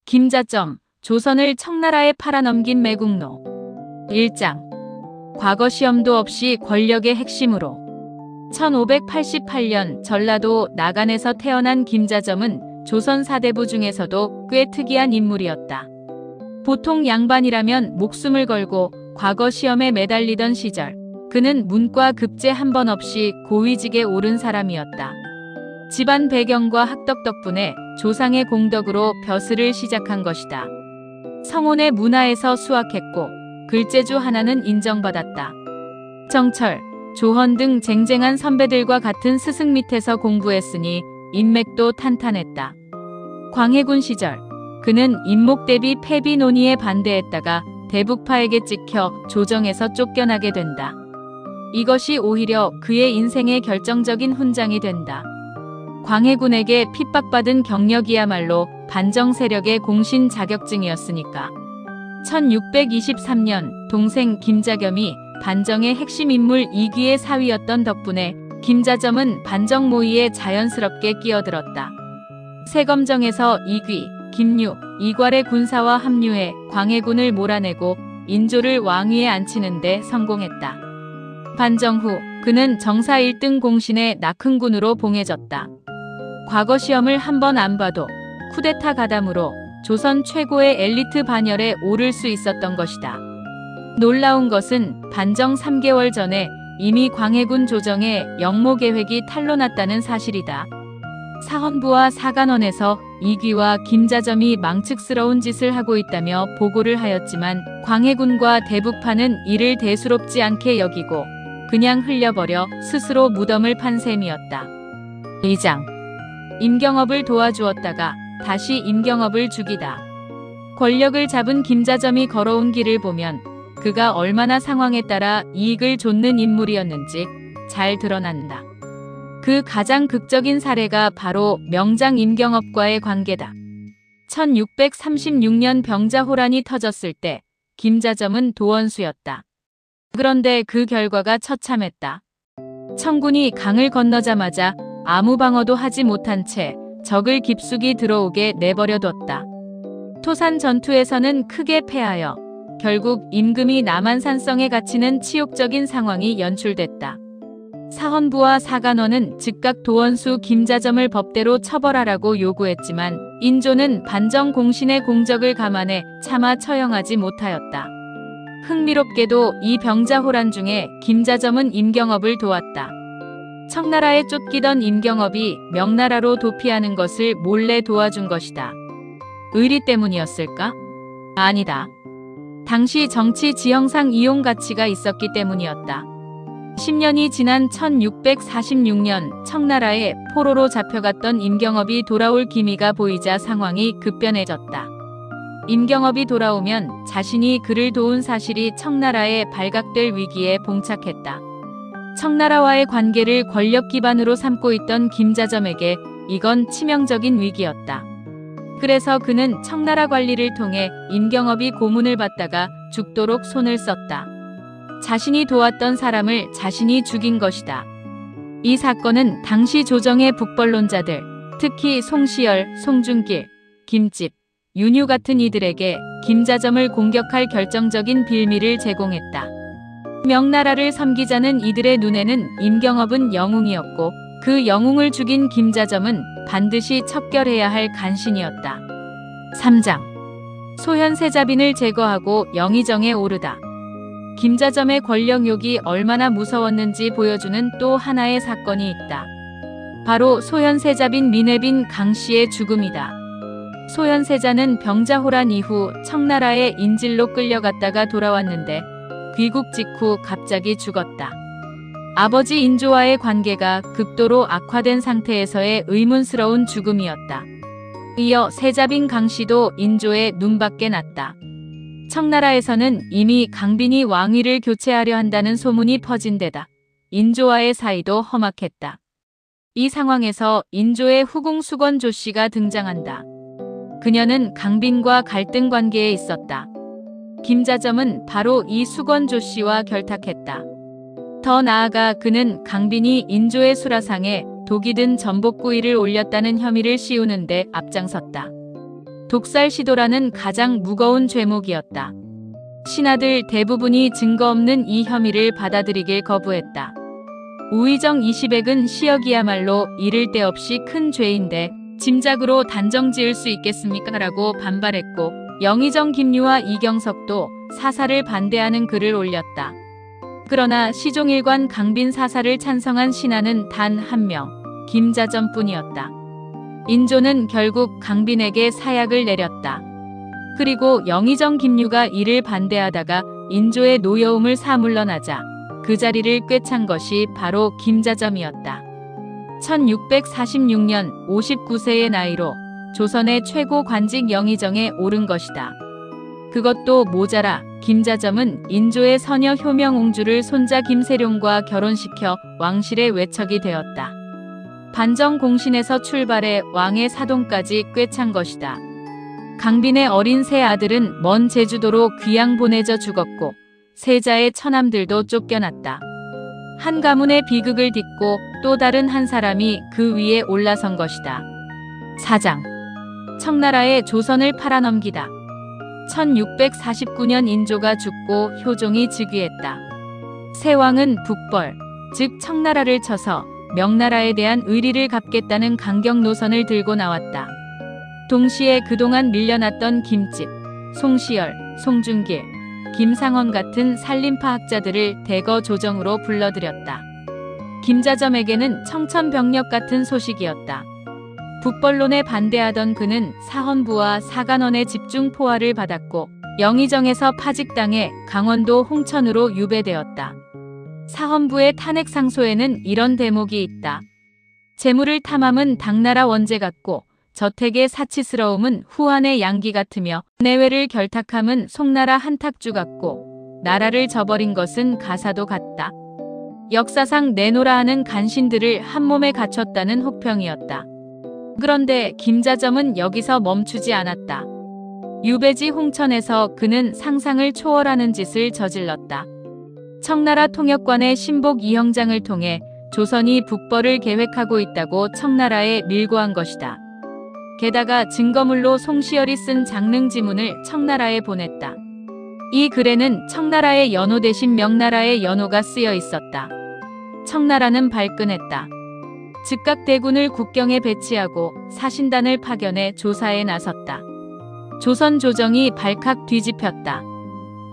김자점, 조선을 청나라에 팔아넘긴 매국노. 1장. 과거 시험도 없이 권력의 핵심으로. 1588년 전라도 나간에서 태어난 김자점은 조선 사대부 중에서도 꽤 특이한 인물이었다. 보통 양반이라면 목숨을 걸고 과거 시험에 매달리던 시절, 그는 문과 급제 한 번 없이 고위직에 오른 사람이었다. 집안 배경과 학덕 덕분에 조상의 공덕으로 벼슬을 시작한 것이다. 성혼의 문화에서 수학했고 글재주 하나는 인정받았다. 정철, 조헌 등 쟁쟁한 선배들과 같은 스승 밑에서 공부했으니 인맥도 탄탄했다. 광해군 시절, 그는 인목 대비 폐비 논의에 반대했다가 대북파에게 찍혀 조정에서 쫓겨나게 된다. 이것이 오히려 그의 인생의 결정적인 훈장이 된다. 광해군에게 핍박받은 경력이야말로 반정 세력의 공신 자격증이었으니까. 1623년 동생 김자겸이 반정의 핵심 인물 이귀의 사위였던 덕분에 김자점은 반정 모의에 자연스럽게 끼어들었다. 세검정에서 이귀, 김유, 이괄의 군사와 합류해 광해군을 몰아내고 인조를 왕위에 앉히는 데 성공했다. 반정 후 그는 정사 1등 공신의 낙흥군으로 봉해졌다. 과거 시험을 한 번 안 봐도 쿠데타 가담으로 조선 최고의 엘리트 반열에 오를 수 있었던 것이다. 놀라운 것은 반정 3개월 전에 이미 광해군 조정에 영모 계획이 탄로났다는 사실이다. 사헌부와 사간원에서 이귀와 김자점이 망측스러운 짓을 하고 있다며 보고를 하였지만 광해군과 대북파는 이를 대수롭지 않게 여기고 그냥 흘려버려 스스로 무덤을 판 셈이었다. 2장. 임경업을 도와주었다가 다시 임경업을 죽이다. 권력을 잡은 김자점이 걸어온 길을 보면 그가 얼마나 상황에 따라 이익을 좇는 인물이었는지 잘 드러난다. 그 가장 극적인 사례가 바로 명장 임경업과의 관계다. 1636년 병자호란이 터졌을 때 김자점은 도원수였다. 그런데 그 결과가 처참했다. 청군이 강을 건너자마자 아무 방어도 하지 못한 채 적을 깊숙이 들어오게 내버려뒀다. 토산 전투에서는 크게 패하여 결국 임금이 남한산성에 갇히는 치욕적인 상황이 연출됐다. 사헌부와 사간원은 즉각 도원수 김자점을 법대로 처벌하라고 요구했지만 인조는 반정 공신의 공적을 감안해 차마 처형하지 못하였다. 흥미롭게도 이 병자호란 중에 김자점은 임경업을 도왔다. 청나라에 쫓기던 임경업이 명나라로 도피하는 것을 몰래 도와준 것이다. 의리 때문이었을까? 아니다. 당시 정치 지형상 이용 가치가 있었기 때문이었다. 10년이 지난 1646년 청나라에 포로로 잡혀갔던 임경업이 돌아올 기미가 보이자 상황이 급변해졌다. 임경업이 돌아오면 자신이 그를 도운 사실이 청나라에 발각될 위기에 봉착했다. 청나라와의 관계를 권력 기반으로 삼고 있던 김자점에게 이건 치명적인 위기였다. 그래서 그는 청나라 관리를 통해 임경업이 고문을 받다가 죽도록 손을 썼다. 자신이 도왔던 사람을 자신이 죽인 것이다. 이 사건은 당시 조정의 북벌론자들, 특히 송시열, 송중길, 김집, 윤유 같은 이들에게 김자점을 공격할 결정적인 빌미를 제공했다. 명나라를 섬기자는 이들의 눈에는 임경업은 영웅이었고 그 영웅을 죽인 김자점은 반드시 척결해야 할 간신이었다. 3장. 소현세자빈을 제거하고 영의정에 오르다. 김자점의 권력욕이 얼마나 무서웠는지 보여주는 또 하나의 사건이 있다. 바로 소현세자빈 민회빈 강씨의 죽음이다. 소현세자는 병자호란 이후 청나라의 인질로 끌려갔다가 돌아왔는데 귀국 직후 갑자기 죽었다. 아버지 인조와의 관계가 극도로 악화된 상태에서의 의문스러운 죽음이었다. 이어 세자빈 강씨도 인조의 눈밖에 났다. 청나라에서는 이미 강빈이 왕위를 교체하려 한다는 소문이 퍼진 데다 인조와의 사이도 험악했다. 이 상황에서 인조의 후궁 수건 조씨가 등장한다. 그녀는 강빈과 갈등 관계에 있었다. 김자점은 바로 이 수건 조씨와 결탁했다. 더 나아가 그는 강빈이 인조의 수라상에 독이 든 전복구이를 올렸다는 혐의를 씌우는 데 앞장섰다. 독살 시도라는 가장 무거운 죄목이었다. 신하들 대부분이 증거 없는 이 혐의를 받아들이길 거부했다. 우의정 이시백은 시역이야말로 이를 데 없이 큰 죄인데 짐작으로 단정 지을 수 있겠습니까? 라고 반발했고, 영의정 김유와 이경석도 사살을 반대하는 글을 올렸다. 그러나 시종일관 강빈 사살을 찬성한 신하는 단 한 명, 김자점뿐이었다. 인조는 결국 강빈에게 사약을 내렸다. 그리고 영의정 김유가 이를 반대하다가 인조의 노여움을 사물러나자 그 자리를 꿰찬 것이 바로 김자점이었다. 1646년 59세의 나이로 조선의 최고 관직 영의정에 오른 것이다. 그것도 모자라 김자점은 인조의 서녀 효명옹주를 손자 김세룡과 결혼시켜 왕실의 외척이 되었다. 반정 공신에서 출발해 왕의 사돈까지 꿰찬 것이다. 강빈의 어린 세 아들은 먼 제주도로 귀양 보내져 죽었고 세자의 처남들도 쫓겨났다. 한 가문의 비극을 딛고 또 다른 한 사람이 그 위에 올라선 것이다. 사장. 청나라에 조선을 팔아넘기다. 1649년 인조가 죽고 효종이 즉위했다. 새 왕은 북벌, 즉 청나라를 쳐서 명나라에 대한 의리를 갚겠다는 강경 노선을 들고 나왔다. 동시에 그동안 밀려났던 김집, 송시열, 송중길, 김상원 같은 산림파 학자들을 대거 조정으로 불러들였다. 김자점에게는 청천벽력 같은 소식이었다. 북벌론에 반대하던 그는 사헌부와 사간원의 집중 포화를 받았고 영의정에서 파직당해 강원도 홍천으로 유배되었다. 사헌부의 탄핵 상소에는 이런 대목이 있다. 재물을 탐함은 당나라 원제 같고 저택의 사치스러움은 후한의 양기 같으며 내외를 결탁함은 송나라 한탁주 같고 나라를 저버린 것은 가사도 같다. 역사상 내노라 하는 간신들을 한 몸에 갖췄다는 혹평이었다. 그런데 김자점은 여기서 멈추지 않았다. 유배지 홍천에서 그는 상상을 초월하는 짓을 저질렀다. 청나라 통역관의 신복 이형장을 통해 조선이 북벌을 계획하고 있다고 청나라에 밀고한 것이다. 게다가 증거물로 송시열이 쓴 장릉지문을 청나라에 보냈다. 이 글에는 청나라의 연호 대신 명나라의 연호가 쓰여 있었다. 청나라는 발끈했다. 즉각 대군을 국경에 배치하고 사신단을 파견해 조사에 나섰다. 조선 조정이 발칵 뒤집혔다.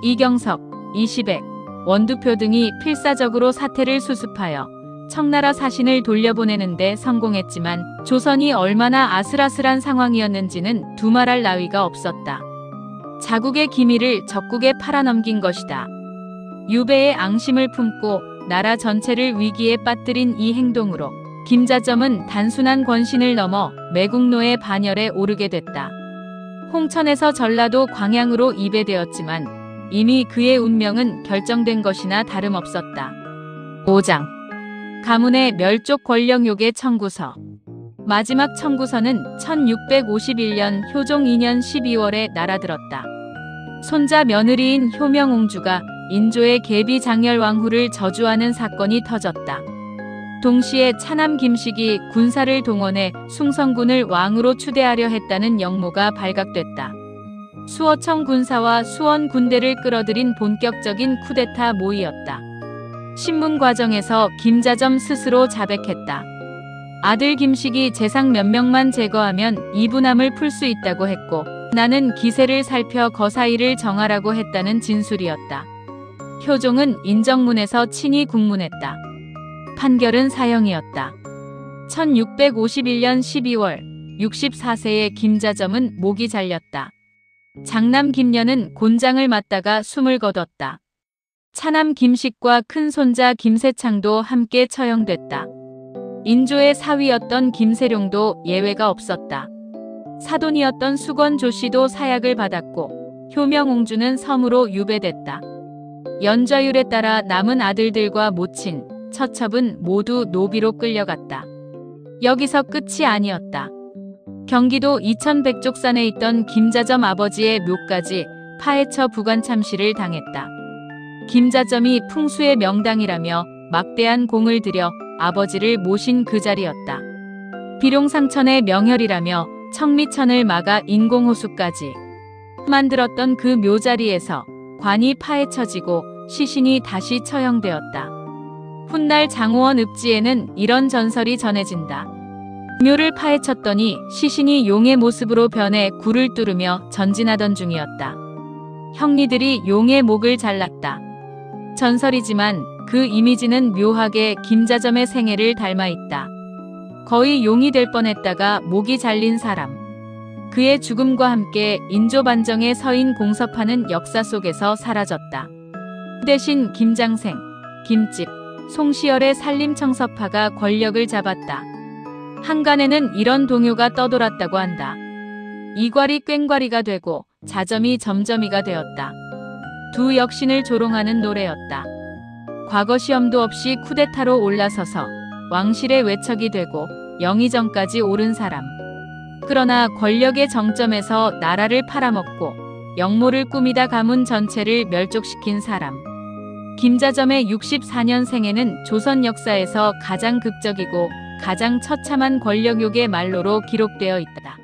이경석, 이시백, 원두표 등이 필사적으로 사태를 수습하여 청나라 사신을 돌려보내는데 성공했지만 조선이 얼마나 아슬아슬한 상황이었는지는 두말할 나위가 없었다. 자국의 기밀을 적국에 팔아넘긴 것이다. 유배의 앙심을 품고 나라 전체를 위기에 빠뜨린 이 행동으로 김자점은 단순한 권신을 넘어 매국노의 반열에 오르게 됐다. 홍천에서 전라도 광양으로 이배되었지만 이미 그의 운명은 결정된 것이나 다름없었다. 5장. 가문의 멸족 권력욕의 청구서. 마지막 청구서는 1651년 효종 2년 12월에 날아들었다. 손자 며느리인 효명옹주가 인조의 계비 장렬 왕후를 저주하는 사건이 터졌다. 동시에 차남 김식이 군사를 동원해 숭성군을 왕으로 추대하려 했다는 영모가 발각됐다. 수어청 군사와 수원 군대를 끌어들인 본격적인 쿠데타 모의였다. 신문 과정에서 김자점 스스로 자백했다. 아들 김식이 재상 몇 명만 제거하면 이분함을 풀 수 있다고 했고 나는 기세를 살펴 거사일을 정하라고 했다는 진술이었다. 효종은 인정문에서 친히 국문했다. 판결은 사형이었다. 1651년 12월 64세의 김자점은 목이 잘렸다. 장남 김련은 곤장을 맞다가 숨을 거뒀다. 차남 김식과 큰손자 김세창도 함께 처형됐다. 인조의 사위였던 김세룡도 예외가 없었다. 사돈이었던 수건 조씨도 사약을 받았고 효명옹주는 섬으로 유배됐다. 연좌율에 따라 남은 아들들과 모친, 처첩은 모두 노비로 끌려갔다. 여기서 끝이 아니었다. 경기도 이천백족산에 있던 김자점 아버지의 묘까지 파헤쳐 부관 참시를 당했다. 김자점이 풍수의 명당이라며 막대한 공을 들여 아버지를 모신 그 자리였다. 비룡상천의 명혈이라며 청미천을 막아 인공호수까지 만들었던 그 묘자리에서 관이 파헤쳐지고 시신이 다시 처형되었다. 훗날 장호원 읍지에는 이런 전설이 전해진다. 묘를 파헤쳤더니 시신이 용의 모습으로 변해 굴을 뚫으며 전진하던 중이었다. 형리들이 용의 목을 잘랐다. 전설이지만 그 이미지는 묘하게 김자점의 생애를 닮아 있다. 거의 용이 될 뻔했다가 목이 잘린 사람. 그의 죽음과 함께 인조반정의 서인 공섭하는 역사 속에서 사라졌다. 대신 김장생, 김집, 송시열의 산림청섭파가 권력을 잡았다. 한간에는 이런 동요가 떠돌았다고 한다. 이괄이 꽹과리가 되고 자점이 점점이가 되었다. 두 역신을 조롱하는 노래였다. 과거 시험도 없이 쿠데타로 올라서서 왕실의 외척이 되고 영의정까지 오른 사람. 그러나 권력의 정점에서 나라를 팔아먹고 영모를 꾸미다 가문 전체를 멸족시킨 사람. 김자점의 64년생에는 조선 역사에서 가장 극적이고 가장 처참한 권력욕의 말로로 기록되어 있다.